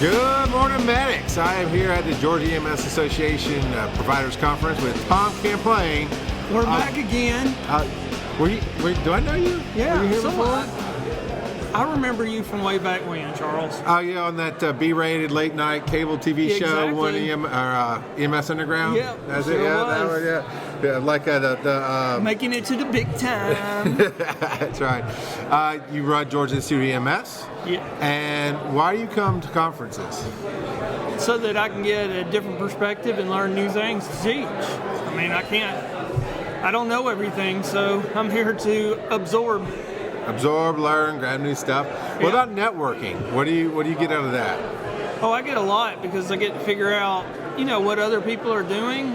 Good morning, medics. I am here at the Georgia EMS Association Providers Conference with Tom Kamplain. We're back again. Do I know you? Yeah, were you here somewhat. before? I remember you from way back when, Charles. Oh yeah, on that B-rated late night cable TV show, Exactly. EMS Underground. Yep, That's sure it. Yeah, that was. one. Yeah, like Making it to the big time. That's right. You run Georgia Institute of EMS. Yeah. And why do you come to conferences? So that I can get a different perspective and learn new things to teach. I mean, I don't know everything, so I'm here to absorb. Absorb, learn, grab new stuff. What about networking? What do you get out of that? Oh, I get a lot because I get to figure out, what other people are doing,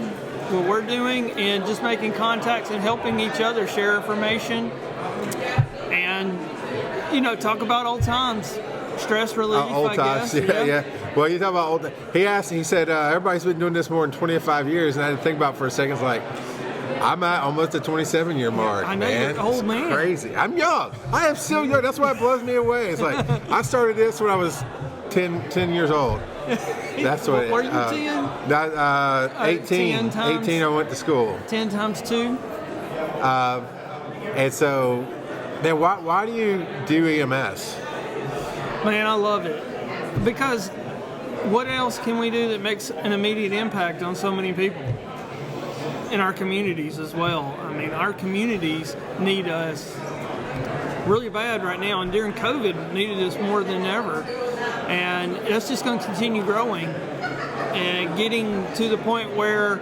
what we're doing, and just making contacts and helping each other share information and, talk about old times. Stress relief, Old I times, guess. yeah. Well, you talk about old. He said, everybody's been doing this more than 25 years, and I had to think about it for a second. It's like, I'm at almost a 27-year mark, I know, man. you're an old man. Crazy. I'm young. I am still young. That's why it blows me away. It's like, I started this when I was 10 years old. That's what it is. Were you 10? 18. 10 times? 18, I went to school. 10 times 2? And so, then why do you do EMS? Man, I love it. Because what else can we do that makes an immediate impact on so many people? In our communities as well. I mean, our communities need us really bad right now, and during COVID needed us more than ever. And that's just going to continue growing and getting to the point where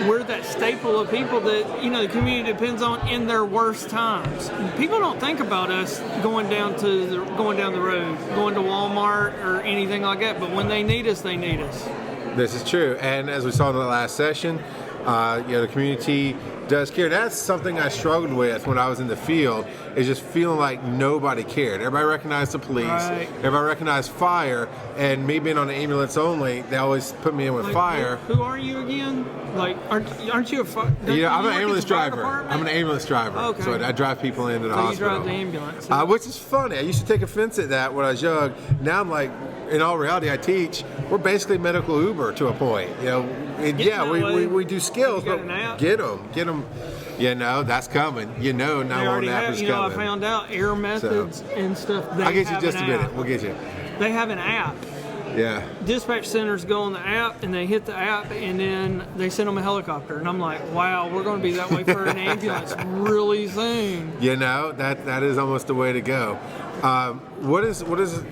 we're that staple of people that, the community depends on in their worst times. People don't think about us going down the road, going to Walmart or anything like that, but when they need us, they need us. This is true, and as we saw in the last session, the community does care. That's something I struggled with when I was in the field, is just feeling like nobody cared. Everybody recognized the police, Right. Everybody recognized fire, and me being on the ambulance only, they always put me in with fire. Who are you again? Like, aren't you a fire? I'm an ambulance driver. I'm an ambulance driver, Okay. so I drive people into the So you hospital. drive the ambulance. Which is funny. I used to take offense at that when I was young. Now I'm like, in all reality, I teach. We're basically medical Uber to a point. We do skills, You got but an app? get them. That's coming. They already app have, is I coming. found out air methods and stuff. I'll get you have just a an minute. app. We'll get you. They have an app. Yeah. Dispatch centers go on the app and they hit the app and then they send them a helicopter. And I'm like, wow, we're going to be that way for an ambulance really soon. That is almost the way to go. What is?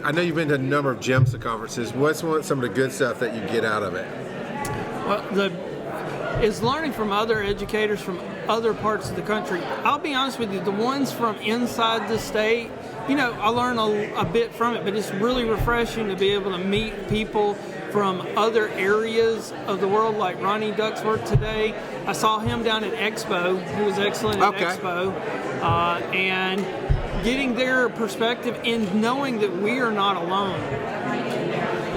I know you've been to a number of GEMSA conferences. What's some of the good stuff that you get out of it? Well, is learning from other educators from other parts of the country. I'll be honest with you, the ones from inside the state, I learn a bit from it, but it's really refreshing to be able to meet people from other areas of the world, like Ronnie Ducksworth today. I saw him down at Expo. He was excellent at Expo. And getting their perspective and knowing that we are not alone.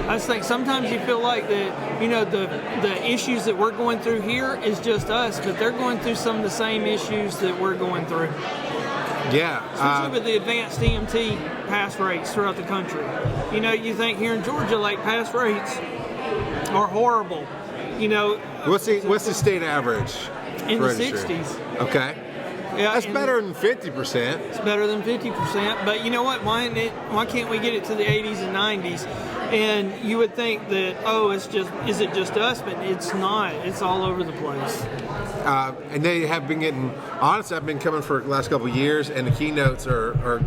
I just think sometimes you feel like that, the issues that we're going through here is just us, but they're going through some of the same issues that we're going through. Yeah. Especially with the advanced EMT pass rates throughout the country. You think here in Georgia, like, pass rates are horrible. What's the state average? In the registry? 60s. Okay. Yeah, That's better than 50%. It's better than 50%, but you know what? Why can't we get it to the 80s and 90s? And you would think that, is it just us? But it's not. It's all over the place. And they have been getting, honestly, I've been coming for the last couple of years, and the keynotes are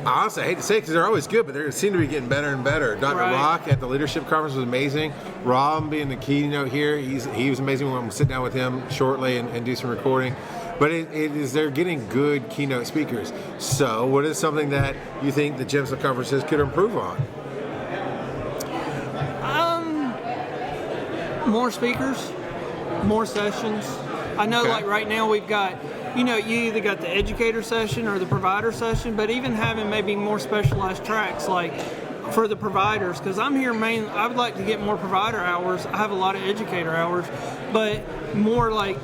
honestly, I hate to say it because they're always good, but they seem to be getting better and better. Dr. Right. Rock at the leadership conference was amazing. Rob being the keynote here, he was amazing. We're going to sit down with him shortly and do some recording. But they're getting good keynote speakers. So what is something that you think the GEMSA conferences could improve on? More speakers, more sessions. I know, Okay. like right now we've got, you either got the educator session or the provider session, but even having maybe more specialized tracks like for the providers, because I'm here mainly, I would like to get more provider hours. I have a lot of educator hours, but more like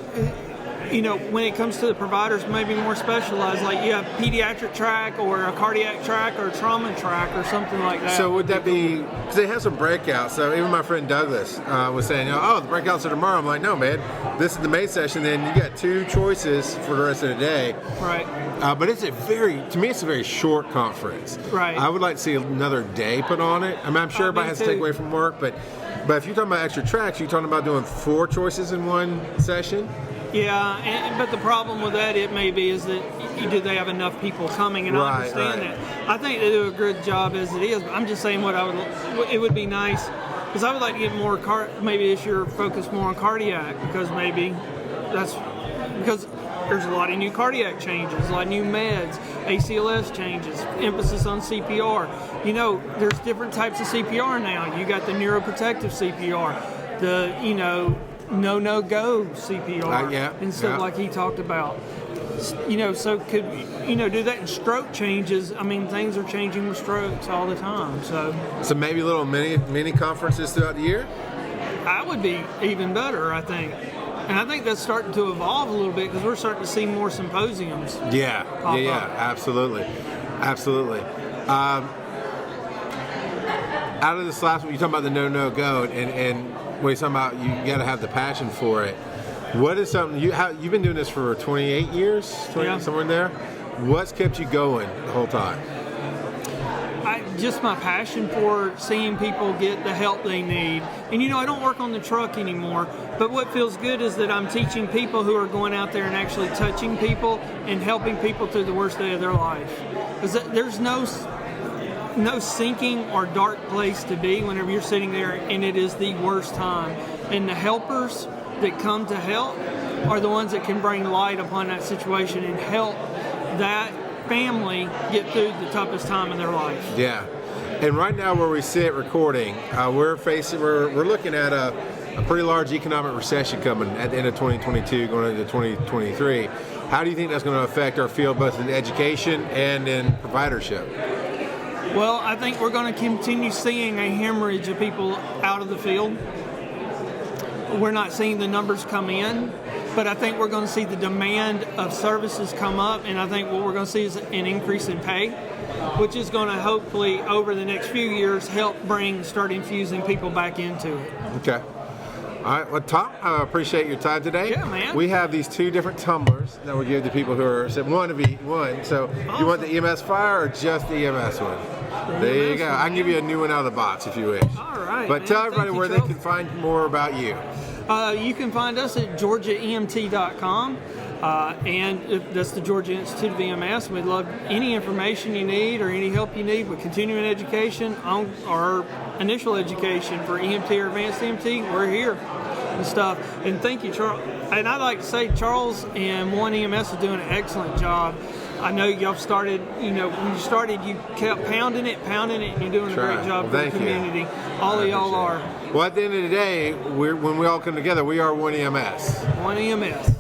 when it comes to the providers, maybe more specialized, like you have pediatric track or a cardiac track or a trauma track or something like that. So would that be, because they have some breakouts, so even my friend Douglas was saying, oh, the breakouts are tomorrow. I'm like, no, man, this is the main session, then you got 2 choices for the rest of the day. Right. But to me, it's a very short conference. Right. I would like to see another day put on it. I mean, I'm sure everybody has to take away from work, but if you're talking about extra tracks, you're talking about doing 4 choices in one session? Yeah, but the problem with that, it may be, is that do they have enough people coming? And I understand that. I think they do a good job as it is. But I'm just saying it would be nice, because I would like to get more maybe this year focus more on cardiac, because because there's a lot of new cardiac changes, a lot of new meds, ACLS changes, emphasis on CPR. There's different types of CPR now. You got the neuroprotective CPR, the no-go CPR, and stuff like he talked about. So could do that in stroke changes. I mean, things are changing with strokes all the time. So maybe little mini conferences throughout the year. That would be even better, I think. And I think that's starting to evolve a little bit, because we're starting to see more symposiums. Yeah, absolutely. Out of this last one, you're talking about the no-go, and what you're talking about, you got to have the passion for it. What is something you've been doing this for 28 years, somewhere in there? What's kept you going the whole time? Just my passion for seeing people get the help they need. And I don't work on the truck anymore, but what feels good is that I'm teaching people who are going out there and actually touching people and helping people through the worst day of their life. Because there's no sinking or dark place to be whenever you're sitting there and it is the worst time. And the helpers that come to help are the ones that can bring light upon that situation and help that family get through the toughest time in their life. Yeah. And right now where we sit recording, we're looking at a pretty large economic recession coming at the end of 2022 going into 2023. How do you think that's going to affect our field, both in education and in providership? Well, I think we're going to continue seeing a hemorrhage of people out of the field. We're not seeing the numbers come in, but I think we're going to see the demand of services come up, and I think what we're going to see is an increase in pay, which is going to hopefully, over the next few years, help start infusing people back into it. Okay. All right. Well, Tom, I appreciate your time today. Yeah, man. We have these 2 different tumblers that we'll give to people who are one of each one. So, awesome. You want the EMS Fire or just the EMS one? There you go. I can give you a new one out of the box if you wish. All right. But tell everybody where they can find more about you. You can find us at GeorgiaEMT.com, and that's the Georgia Institute of EMS. We'd love any information you need or any help you need with continuing education or initial education for EMT or advanced EMT. We're here and stuff. And thank you, Charles. And I'd like to say Charles and One EMS are doing an excellent job. I know y'all started, when you started, you kept pounding it, and you're doing a great job for the community. All of y'all are. Well, at the end of the day, when we all come together, we are One EMS. One EMS.